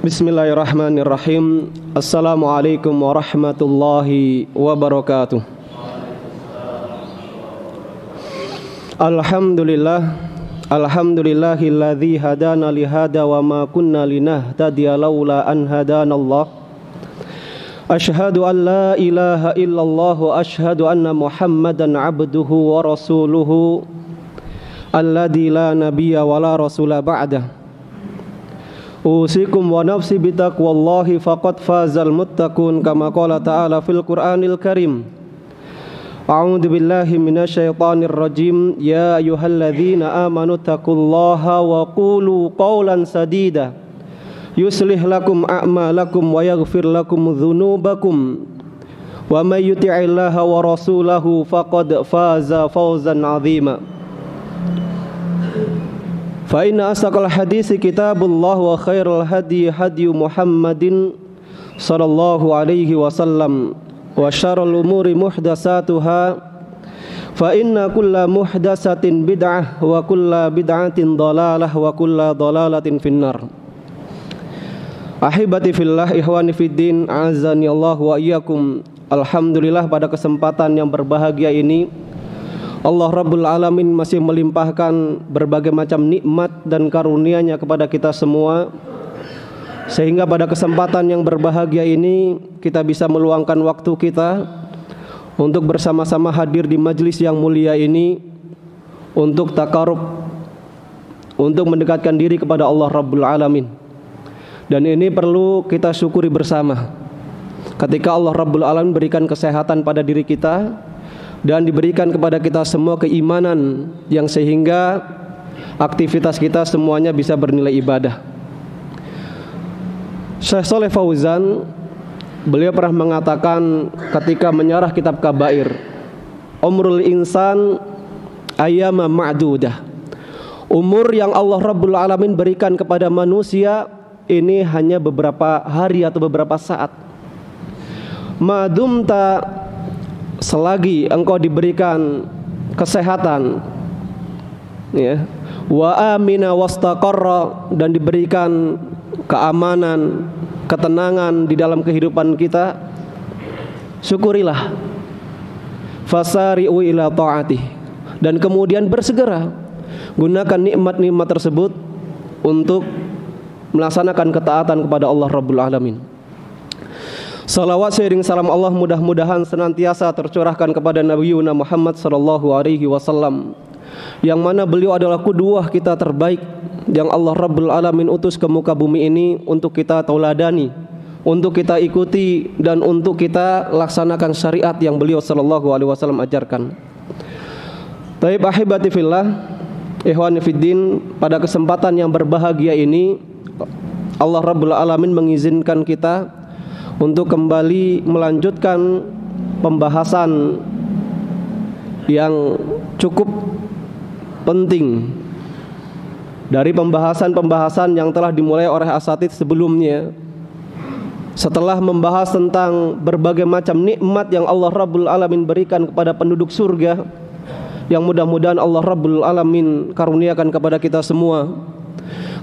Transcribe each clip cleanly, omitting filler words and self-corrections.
Bismillahirrahmanirrahim. Assalamualaikum warahmatullahi wabarakatuh. Alhamdulillahilladzi hadana lihada wa ma kunna linahtadiya laula an hadanallah. Asyhadu an la ilaha illallah wa asyhadu anna Muhammadan abduhu wa rasuluhu alladzi la nabiyya wa la rasula ba'dah. Usikum wa nafsi bitaqwallahi faqad fazal muttaqun kama qala ta'ala fil Qur'anil Karim. A'udzu billahi minasyaitonir rajim. Ya ayyuhalladzina amanu taqullaha wa qulu qawlan sadida yuslih lakum a'malakum wa yaghfir lakum dzunubakum wa may yuti'illaha wa rasulahu faqad faza fawzan 'azima. Fa inna asdaqal haditsi kitabullah wa khairal hadi Muhammadin sallallahu alaihi wasallam wa syarrul umuri muhdatsatuha fa inna kulla muhdatsatin bid'ah wa kulla bid'atin dhalalah wa kulla dhalalatin finnar. Ahibati fillah, ikhwani fiddin, azani Allah wa iyyakum. Alhamdulillah, pada kesempatan yang berbahagia ini Allah Rabbul Alamin masih melimpahkan berbagai macam nikmat dan karunia-Nya kepada kita semua, sehingga pada kesempatan yang berbahagia ini kita bisa meluangkan waktu kita untuk bersama-sama hadir di majelis yang mulia ini untuk takarub, untuk mendekatkan diri kepada Allah Rabbul Alamin. Dan ini perlu kita syukuri bersama. Ketika Allah Rabbul Alamin berikan kesehatan pada diri kita dan diberikan kepada kita semua keimanan yang sehingga aktivitas kita semuanya bisa bernilai ibadah. Syekh Shalih Fauzan, beliau pernah mengatakan ketika menyarah kitab Kabair, umrul insan ayyama ma'dudah. Umur yang Allah Rabbul Alamin berikan kepada manusia ini hanya beberapa hari atau beberapa saat. Madumta, selagi engkau diberikan kesehatan, ya, wa amina wastaqarra, dan diberikan keamanan, ketenangan di dalam kehidupan kita, syukurilah. Fasari'u ila ta'atih, dan kemudian bersegera gunakan nikmat-nikmat tersebut untuk melaksanakan ketaatan kepada Allah Rabbul Alamin. Salawat seiring salam Allah mudah-mudahan senantiasa tercurahkan kepada Nabi Muhammad sallallahu alaihi wasallam, yang mana beliau adalah qudwah kita terbaik yang Allah Rabbul Alamin utus ke muka bumi ini untuk kita tauladani, untuk kita ikuti, dan untuk kita laksanakan syariat yang beliau sallallahu alaihi wasallam ajarkan. Taib ahibati fillah, ikhwani fiddin, pada kesempatan yang berbahagia ini Allah Rabbul Alamin mengizinkan kita untuk kembali melanjutkan pembahasan yang cukup penting dari pembahasan-pembahasan yang telah dimulai oleh asatidz sebelumnya. Setelah membahas tentang berbagai macam nikmat yang Allah Rabbul Alamin berikan kepada penduduk surga, yang mudah-mudahan Allah Rabbul Alamin karuniakan kepada kita semua.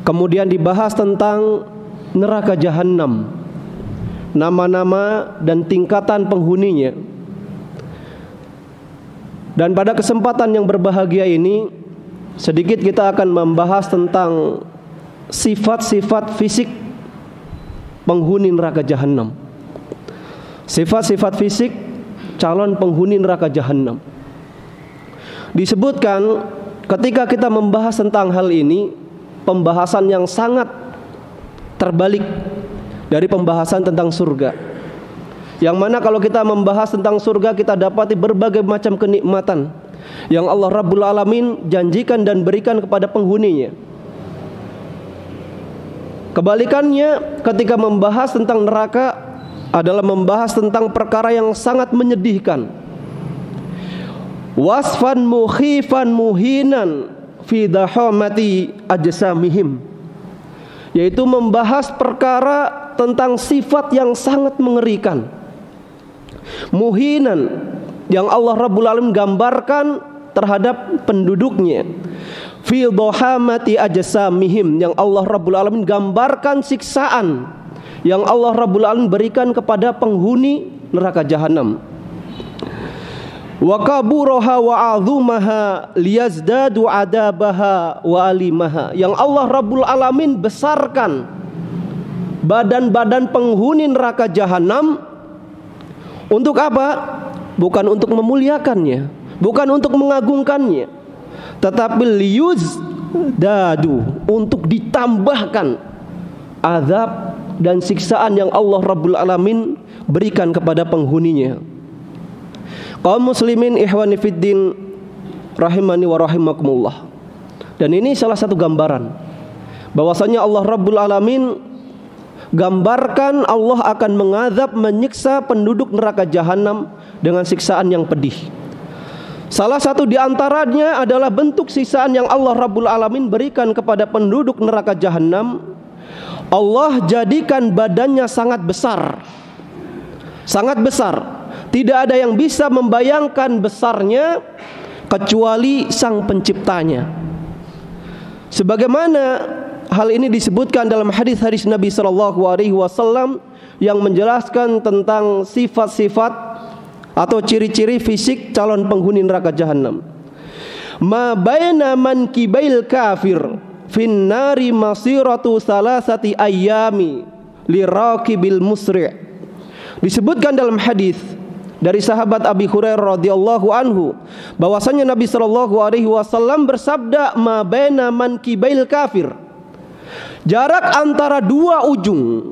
Kemudian dibahas tentang neraka jahanam, nama-nama dan tingkatan penghuninya. Dan pada kesempatan yang berbahagia ini sedikit kita akan membahas tentang sifat-sifat fisik penghuni neraka jahanam. Sifat-sifat fisik calon penghuni neraka jahanam. Disebutkan ketika kita membahas tentang hal ini, pembahasan yang sangat terbalik dari pembahasan tentang surga, yang mana kalau kita membahas tentang surga kita dapati berbagai macam kenikmatan yang Allah Rabbul Alamin janjikan dan berikan kepada penghuninya. Kebalikannya, ketika membahas tentang neraka adalah membahas tentang perkara yang sangat menyedihkan. Wasfan mukhifan muhinan fi dahamati ajsamihim, yaitu membahas perkara tentang sifat yang sangat mengerikan, muhinan, yang Allah Rabbul Alamin gambarkan terhadap penduduknya, fi dhahamati ajsamihim, yang Allah Rabbul Alamin gambarkan siksaan yang Allah Rabbul Alamin berikan kepada penghuni neraka jahanam. Wa kaburaha wa azumaha liyazdadu adabaha wa alimaha, yang Allah Rabbul Alamin besarkan badan-badan penghuni neraka jahanam. Untuk apa? Bukan untuk memuliakannya, bukan untuk mengagungkannya, tetapi liyuzdadu, untuk ditambahkan azab dan siksaan yang Allah Rabbul Alamin berikan kepada penghuninya. Kaum muslimin ikhwani fiddin rahimani wa rahimakumullah. Dan ini salah satu gambaran bahwasanya Allah Rabbul Alamin gambarkan Allah akan mengazab, menyiksa penduduk neraka jahanam dengan siksaan yang pedih. Salah satu di antaranya adalah bentuk siksaan yang Allah Rabbul Alamin berikan kepada penduduk neraka jahanam. Allah jadikan badannya sangat besar. Sangat besar. Tidak ada yang bisa membayangkan besarnya kecuali Sang Penciptanya. Sebagaimana hal ini disebutkan dalam hadis-hadis Nabi sallallahu alaihi wasallam yang menjelaskan tentang sifat-sifat atau ciri-ciri fisik calon penghuni neraka jahanam. Ma baina mankibail kafir fin nari masiratu salasati ayyami liraqibil musri'. Disebutkan dalam hadis dari sahabat Abi Hurairah radhiyallahu anhu bahwasanya Nabi sallallahu alaihi wasallam bersabda, ma baina mankibail kafir, jarak antara dua ujung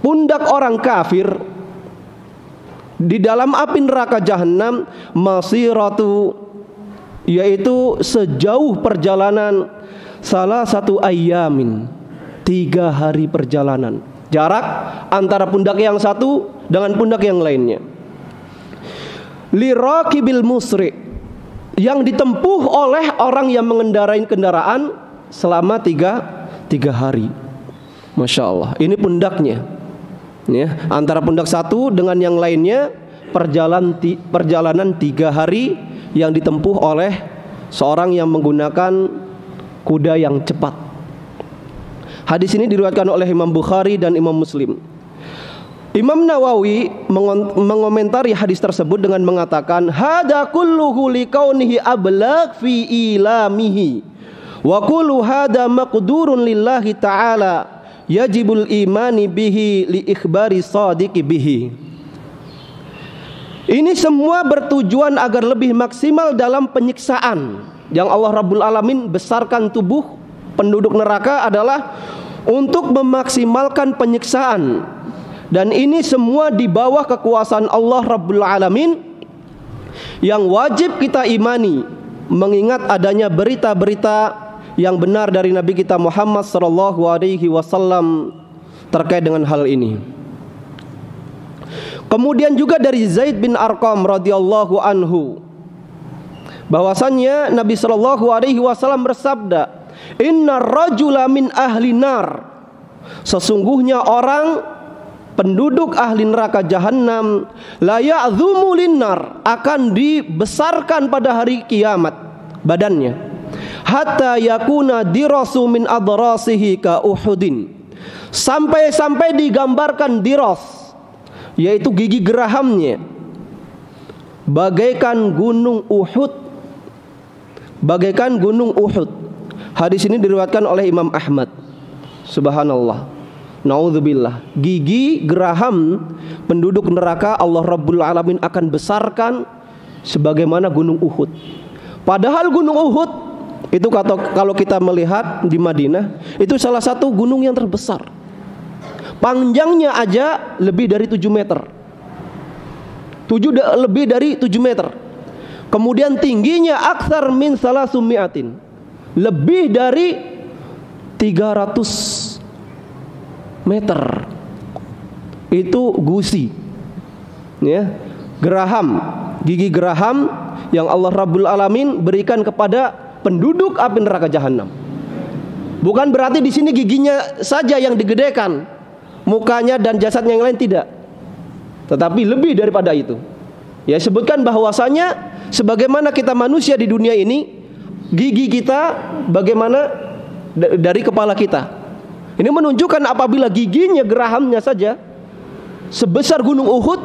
pundak orang kafir di dalam api neraka jahanam masiratu, yaitu sejauh perjalanan salah satu ayyamin, 3 hari perjalanan. Jarak antara pundak yang satu dengan pundak yang lainnya. Liraqibil musri, yang ditempuh oleh orang yang mengendarai kendaraan selama 3 hari. Masya Allah, ini pundaknya ya, antara pundak satu dengan yang lainnya perjalanan 3 hari yang ditempuh oleh seorang yang menggunakan kuda yang cepat. Hadis ini diriwayatkan oleh Imam Bukhari dan Imam Muslim. Imam Nawawi mengomentari hadis tersebut dengan mengatakan, hada kulluhu liqaunihi ablagh fi ilamihi wa kullu hada maqdurun lillahi ta'ala yajibul imani bihi li ikhbari sadiqi bihi. Ini semua bertujuan agar lebih maksimal dalam penyiksaan yang Allah Rabbul Alamin besarkan tubuh penduduk neraka adalah untuk memaksimalkan penyiksaan. Dan ini semua di bawah kekuasaan Allah Rabbul Alamin yang wajib kita imani, mengingat adanya berita-berita yang benar dari Nabi kita Muhammad sallallahu alaihi wasallam terkait dengan hal ini. Kemudian juga dari Zaid bin Arqam radhiyallahu anhu bahwasannya Nabi sallallahu alaihi wasallam bersabda, innar rajula min ahli nar, sesungguhnya orang penduduk ahli neraka jahanam la ya'dhumu linnar, akan dibesarkan pada hari kiamat badannya, hatta yakuna dirasu min adrasihi ka Uhudin, sampai digambarkan diras, yaitu gigi gerahamnya bagaikan gunung Uhud, bagaikan gunung Uhud. Hadis ini diriwayatkan oleh Imam Ahmad. Subhanallah, naudzubillah, gigi geraham penduduk neraka Allah Rabbul Alamin akan besarkan sebagaimana gunung Uhud. Padahal gunung Uhud itu kalau kita melihat di Madinah, itu salah satu gunung yang terbesar. Panjangnya aja lebih dari 7 meter. Lebih dari 7 meter. Kemudian tingginya aktsar min salasumi'atin, lebih dari 300 meter. Itu gusi ya, geraham, gigi geraham yang Allah Rabbul Alamin berikan kepada penduduk api neraka jahanam. Bukan berarti di sini giginya saja yang digedekan, mukanya dan jasadnya yang lain tidak, tetapi lebih daripada itu. Ya, sebutkan bahwasanya sebagaimana kita manusia di dunia ini, gigi kita bagaimana dari kepala kita. Ini menunjukkan apabila giginya, gerahamnya saja sebesar gunung Uhud,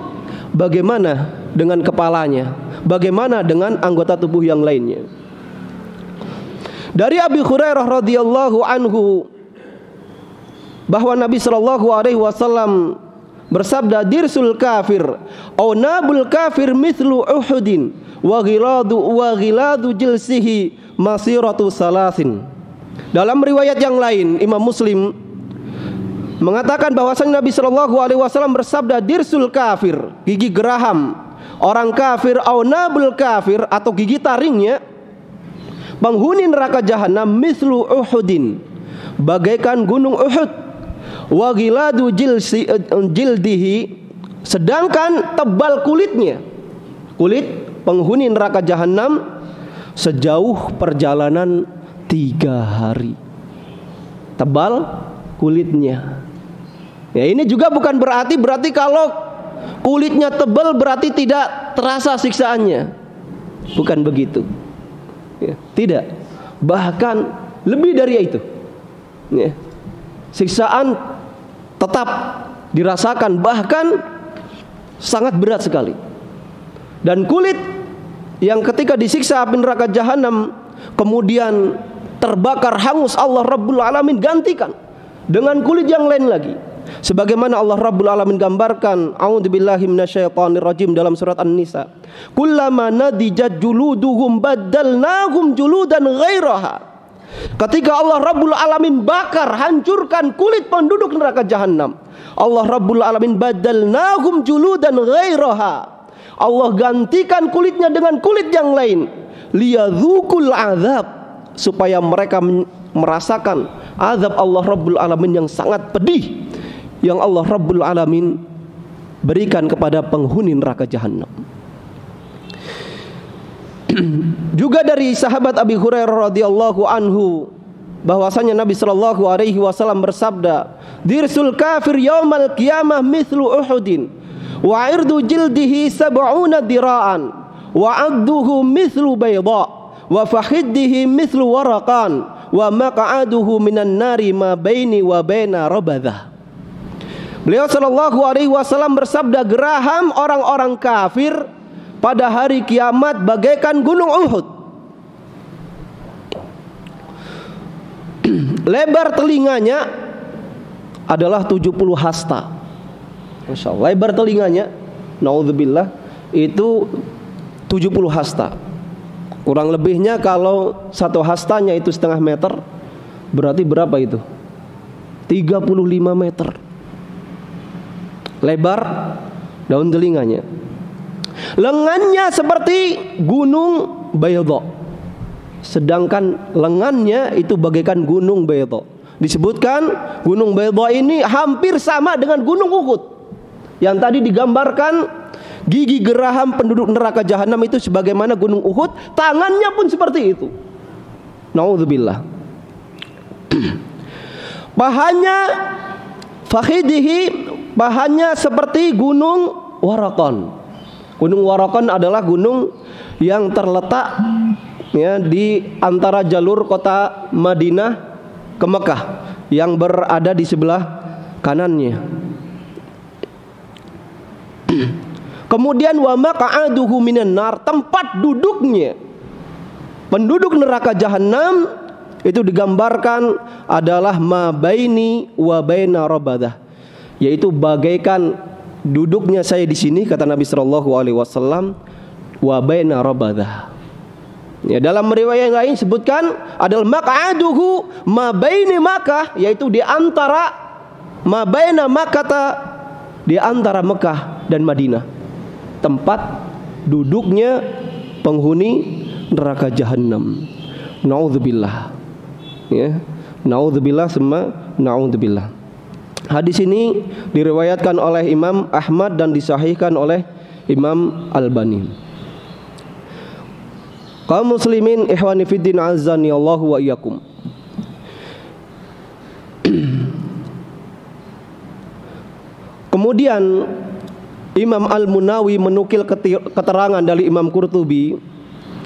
bagaimana dengan kepalanya? Bagaimana dengan anggota tubuh yang lainnya? Dari Abi Hurairah radhiyallahu anhu bahwa Nabi sallallahu alaihi wasallam bersabda, dirsul kafir au nabul kafir mithlu Uhudin wa ghiladu jilsihi masiratu salasin. Dalam riwayat yang lain Imam Muslim mengatakan bahwasanya Nabi sallallahu alaihi wasallam bersabda, dirsul kafir, gigi geraham orang kafir, au nabul kafir atau gigi taringnya, penghuni neraka jahanam, mithlu Uhudin, bagaikan gunung Uhud, wa ghiladu jildihi, sedangkan tebal kulitnya, kulit penghuni neraka jahanam sejauh perjalanan 3 hari. Tebal kulitnya. Ya, ini juga bukan berarti kalau kulitnya tebal berarti tidak terasa siksaannya. Bukan begitu. Ya, tidak. Bahkan lebih dari itu. Ya. Siksaan tetap dirasakan, bahkan sangat berat sekali. Dan kulit yang ketika disiksa api neraka jahanam kemudian terbakar hangus, Allah Rabbul Alamin gantikan dengan kulit yang lain lagi. Sebagaimana Allah Rabbul Alamin gambarkan, a'udzubillahi minasyaitonirrajim, dalam surat An-Nisa, kullama nadijat juluduhum baddalnahum juludan ghairaha. Ketika Allah Rabbul Alamin bakar, hancurkan kulit penduduk neraka jahanam, Allah Rabbul Alamin baddalnahum juludan ghairaha, Allah gantikan kulitnya dengan kulit yang lain, liyadzukul azab, supaya mereka merasakan azab Allah Rabbul Alamin yang sangat pedih yang Allah Rabbul Alamin berikan kepada penghuni neraka jahanam. Juga dari sahabat Abi Hurairah radhiyallahu anhu bahwasanya Nabi sallallahu alaihi wasallam bersabda, dirsul kafir yaumal qiyamah mithlu Uhudin wa irdu jildihi sab'una dira'an wa 'adduhu mithlu bayda wa fakhiddihi mithlu waraqan wa maq'aduhu minan nari ma baini wa baina rabadah. Beliau sallallahu alaihi wasallam bersabda, geraham orang-orang kafir pada hari kiamat bagaikan gunung Uhud. Lebar telinganya adalah 70 hasta. Masya Allah, lebar telinganya, naudzubillah, itu 70 hasta. Kurang lebihnya kalau 1 hastanya itu setengah meter, berarti berapa itu? 35 meter lebar daun telinganya. Lengannya seperti gunung Bayda, sedangkan lengannya itu bagaikan gunung Bayda. Disebutkan gunung Bayda ini hampir sama dengan gunung Uhud yang tadi digambarkan. Gigi geraham penduduk neraka jahanam itu sebagaimana gunung Uhud, tangannya pun seperti itu. Naudzubillah. Pahanya, fakhidihi, pahanya seperti gunung Waraqan. Gunung Waraqan adalah gunung yang terletak ya di antara jalur kota Madinah ke Mekah, yang berada di sebelah kanannya. Kemudian wa maq'aduhu minan nar, tempat duduknya penduduk neraka jahanam itu digambarkan adalah ma baini wa baina rabadah, yaitu bagaikan duduknya saya di sini, kata Nabi sallallahu alaihi wasallam, wa baina rabadah. Ya, dalam riwayat yang lain sebutkan adalah maq'aduhu ma baini Makkah, yaitu di antara ma baina Makkah, di antara Mekah dan Madinah, tempat duduknya penghuni neraka jahanam. Naudzubillah. Ya, naudzubillah semua naudzubillah. Hadis ini diriwayatkan oleh Imam Ahmad dan disahihkan oleh Imam Albani. Kaum muslimin ikhwani fiddin azani Allahu wa iyyakum. Kemudian Imam Al-Munawi menukil keterangan dari Imam Qurtubi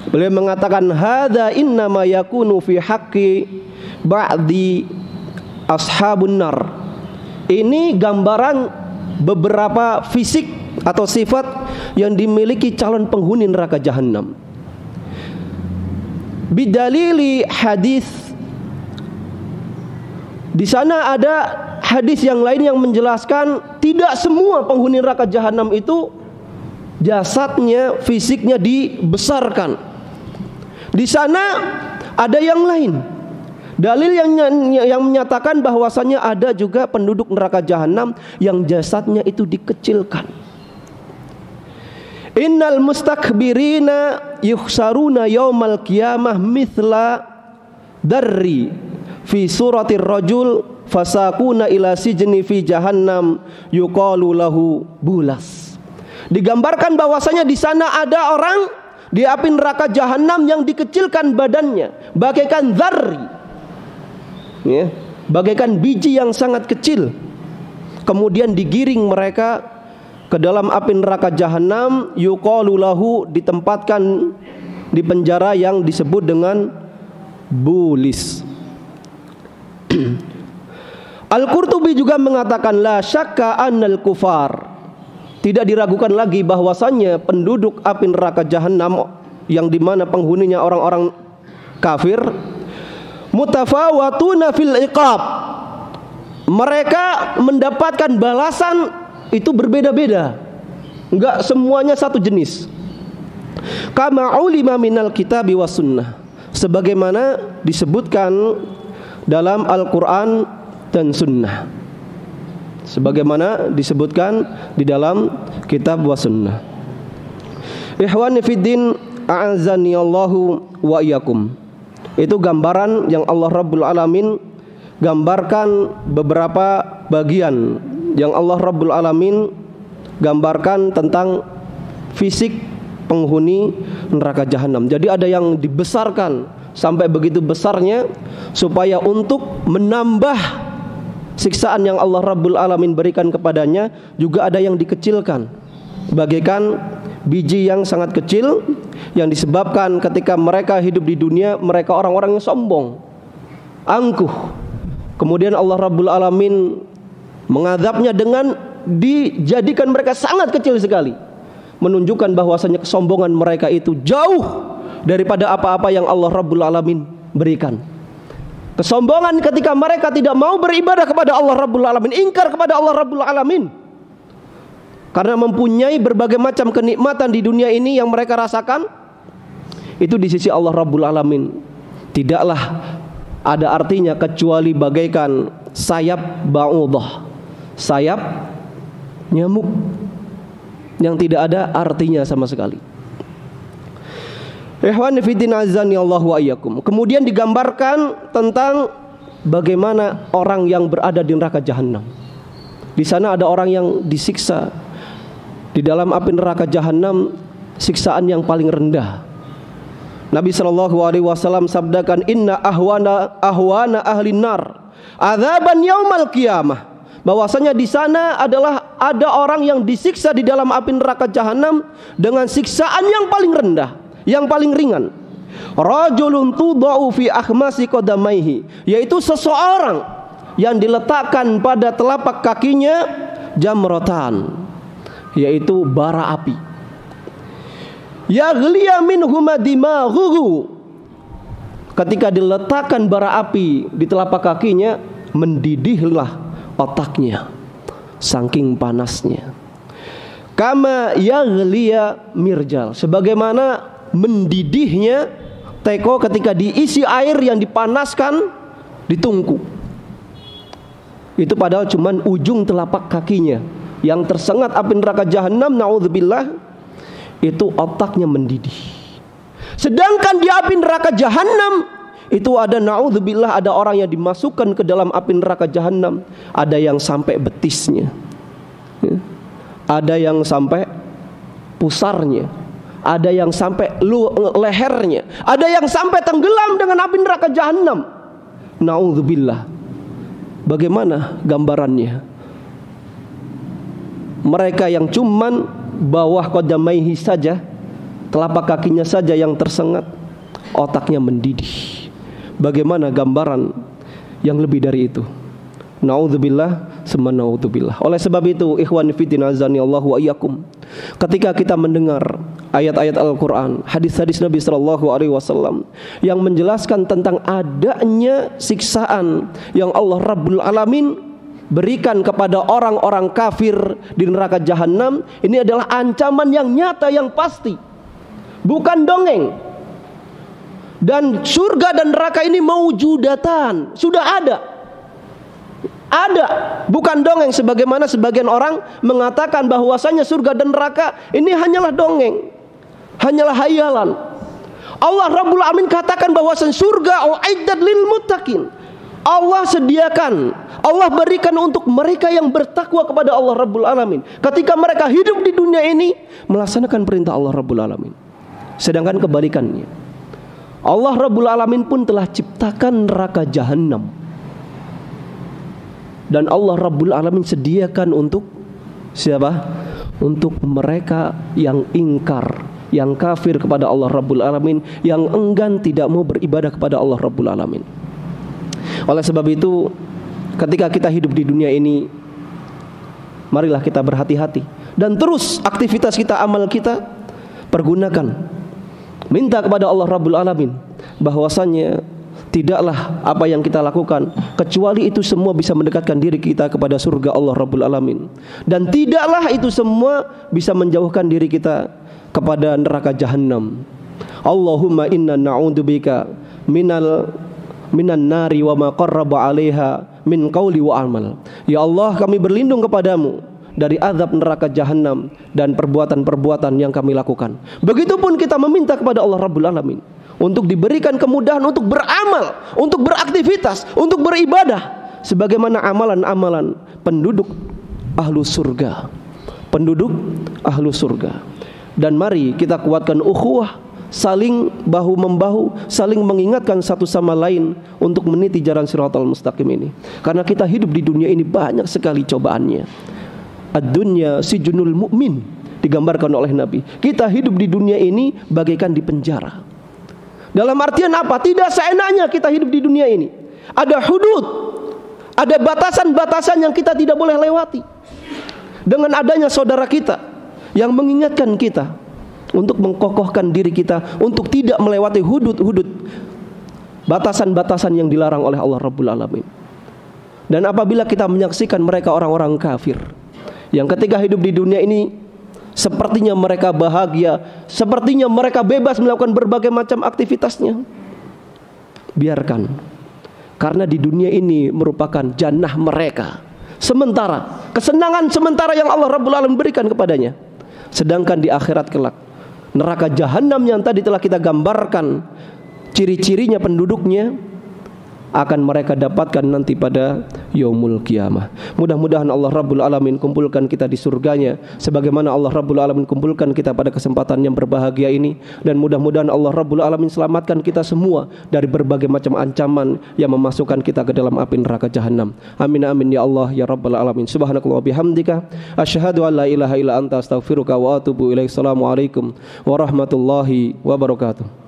Beliau mengatakan hadza innama yakunu fi haqqi ba'di ashabun nar. Ini gambaran beberapa fisik atau sifat yang dimiliki calon penghuni neraka jahanam. Bidalili hadis, di sana ada hadis yang lain yang menjelaskan tidak semua penghuni neraka jahanam itu jasadnya, fisiknya dibesarkan. Di sana ada yang lain. Dalil yang menyatakan bahwasanya ada juga penduduk neraka jahanam yang jasadnya itu dikecilkan. Innal mustakbirina yuhsaruna yaumal qiyamah mithla darri fi suratir rajul fasakuna ila sijni fi jahannam yuqalu lahu bulas. Digambarkan bahwasanya di sana ada orang di api neraka jahanam yang dikecilkan badannya bagaikan dzarri, ya, bagaikan biji yang sangat kecil. Kemudian digiring mereka ke dalam api neraka jahanam, yuqalu lahu, ditempatkan di penjara yang disebut dengan bulis. Al-Qurtubi juga mengatakan la syakka annal kufar, tidak diragukan lagi bahwasannya penduduk api neraka jahanam yang dimana penghuninya orang-orang kafir, mutafawatuna fil iqab, mereka mendapatkan balasan itu berbeda-beda, enggak semuanya satu jenis. Kama ulima minal kitabi was sunnah, sebagaimana disebutkan dalam Al-Quran dan sunnah, sebagaimana disebutkan di dalam kitab wa sunnah. Ikhwani fiddin, a'azani Allahu wa iyyakum. Itu gambaran yang Allah Rabbul Alamin gambarkan beberapa bagian yang Allah Rabbul Alamin gambarkan tentang fisik penghuni neraka jahanam. Jadi ada yang dibesarkan sampai begitu besarnya supaya untuk menambah siksaan yang Allah Rabbul Alamin berikan kepadanya, juga ada yang dikecilkan bagaikan biji yang sangat kecil yang disebabkan ketika mereka hidup di dunia mereka orang-orang yang sombong, angkuh. Kemudian Allah Rabbul Alamin mengadabnya dengan dijadikan mereka sangat kecil sekali, menunjukkan bahwasanya kesombongan mereka itu jauh daripada apa-apa yang Allah Rabbul Alamin berikan. Kesombongan ketika mereka tidak mau beribadah kepada Allah Rabbul Alamin, ingkar kepada Allah Rabbul Alamin, karena mempunyai berbagai macam kenikmatan di dunia ini yang mereka rasakan, itu di sisi Allah Rabbul Alamin tidaklah ada artinya kecuali bagaikan sayap ba'udah, sayap nyamuk yang tidak ada artinya sama sekali. Ikhwani fiddin azani Allah wa iyyakum. Kemudian digambarkan tentang bagaimana orang yang berada di neraka jahanam. Di sana ada orang yang disiksa di dalam api neraka jahanam, siksaan yang paling rendah. Nabi SAW sabdakan, inna ahwana ahli nar adzaban yaumal qiyamah, bahwasanya di sana adalah ada orang yang disiksa di dalam api neraka jahanam dengan siksaan yang paling rendah, yang paling ringan. Rajulun tudau fi akhmasi qadamaihi, yaitu seseorang yang diletakkan pada telapak kakinya jamratan, yaitu bara api. Yaghliya minhuma dimaghuhu, ketika diletakkan bara api di telapak kakinya mendidihlah otaknya saking panasnya. Kama yaghliya mirjal, sebagaimana mendidihnya teko ketika diisi air yang dipanaskan di tungku. Itu padahal cuman ujung telapak kakinya yang tersengat api neraka jahanam, naudzubillah, itu otaknya mendidih. Sedangkan di api neraka jahanam itu ada, naudzubillah, ada orang yang dimasukkan ke dalam api neraka jahanam, ada yang sampai betisnya, ada yang sampai pusarnya, ada yang sampai lehernya, ada yang sampai tenggelam dengan api neraka jahanam. Naudzubillah. Bagaimana gambarannya? Mereka yang cuman bawah qadamaihi saja telapak kakinya saja yang tersengat, otaknya mendidih. Bagaimana gambaran yang lebih dari itu? Naudzubillah, summa naudzubillah. Oleh sebab itu, ikhwan fillah azani Allah wa iyyakum, ketika kita mendengar ayat-ayat Al-Quran, hadis-hadis Nabi SAW yang menjelaskan tentang adanya siksaan yang Allah Rabbul Alamin berikan kepada orang-orang kafir di neraka jahanam, ini adalah ancaman yang nyata, yang pasti, bukan dongeng. Dan surga dan neraka ini mawjudatan, sudah ada, bukan dongeng sebagaimana sebagian orang mengatakan bahwasanya surga dan neraka ini hanyalah dongeng, hanyalah hayalan. Allah Rabbul Alamin katakan bahwasanya surga uiddat lil muttaqin, Allah sediakan, Allah berikan untuk mereka yang bertakwa kepada Allah Rabbul Alamin ketika mereka hidup di dunia ini melaksanakan perintah Allah Rabbul Alamin. Sedangkan kebalikannya, Allah Rabbul Alamin pun telah ciptakan neraka jahanam, dan Allah Rabbul Alamin sediakan untuk siapa? Untuk mereka yang ingkar, yang kafir kepada Allah Rabbul Alamin, yang enggan tidak mau beribadah kepada Allah Rabbul Alamin. Oleh sebab itu, ketika kita hidup di dunia ini, marilah kita berhati-hati dan terus aktivitas kita, amal kita pergunakan, minta kepada Allah Rabbul Alamin bahwasanya tidaklah apa yang kita lakukan kecuali itu semua bisa mendekatkan diri kita kepada surga Allah Rabbul Alamin, dan tidaklah itu semua bisa menjauhkan diri kita kepada neraka jahanam. Allahumma inna na'udzubika minan nari wa ma qarraba 'alaiha min qauli wa amal. Ya Allah, kami berlindung kepadamu dari azab neraka jahanam dan perbuatan-perbuatan yang kami lakukan. Begitupun kita meminta kepada Allah Rabbul Alamin untuk diberikan kemudahan untuk beramal, untuk beraktivitas, untuk beribadah sebagaimana amalan-amalan penduduk ahlu surga. Penduduk ahlu surga. Dan mari kita kuatkan ukhuwah, saling bahu-membahu, saling mengingatkan satu sama lain untuk meniti jalan Shiratal Mustaqim ini. Karena kita hidup di dunia ini banyak sekali cobaannya. Ad-dunya sijnul mu'min, digambarkan oleh Nabi. Kita hidup di dunia ini bagaikan di penjara. Dalam artian apa? Tidak seenaknya kita hidup di dunia ini. Ada hudud, ada batasan-batasan yang kita tidak boleh lewati. Dengan adanya saudara kita yang mengingatkan kita untuk mengkokohkan diri kita untuk tidak melewati hudud-hudud, batasan-batasan yang dilarang oleh Allah Rabbul Alamin. Dan apabila kita menyaksikan mereka orang-orang kafir yang ketika hidup di dunia ini sepertinya mereka bahagia, sepertinya mereka bebas melakukan berbagai macam aktivitasnya, biarkan, karena di dunia ini merupakan jannah mereka sementara, kesenangan sementara yang Allah Rabbul Alamin berikan kepadanya. Sedangkan di akhirat kelak, neraka jahanam yang tadi telah kita gambarkan ciri-cirinya, penduduknya, akan mereka dapatkan nanti pada yaumul qiyamah. Mudah-mudahan Allah Rabbul Alamin kumpulkan kita di surganya sebagaimana Allah Rabbul Alamin kumpulkan kita pada kesempatan yang berbahagia ini. Dan mudah-mudahan Allah Rabbul Alamin selamatkan kita semua dari berbagai macam ancaman yang memasukkan kita ke dalam api neraka jahanam. Amin amin ya Allah ya Rabbal Alamin. Subhanakallah bihamdika asyhadu an la ilaha illa anta astaghfiruka wa atubu ilaik. Assalamualaikum warahmatullahi wabarakatuh.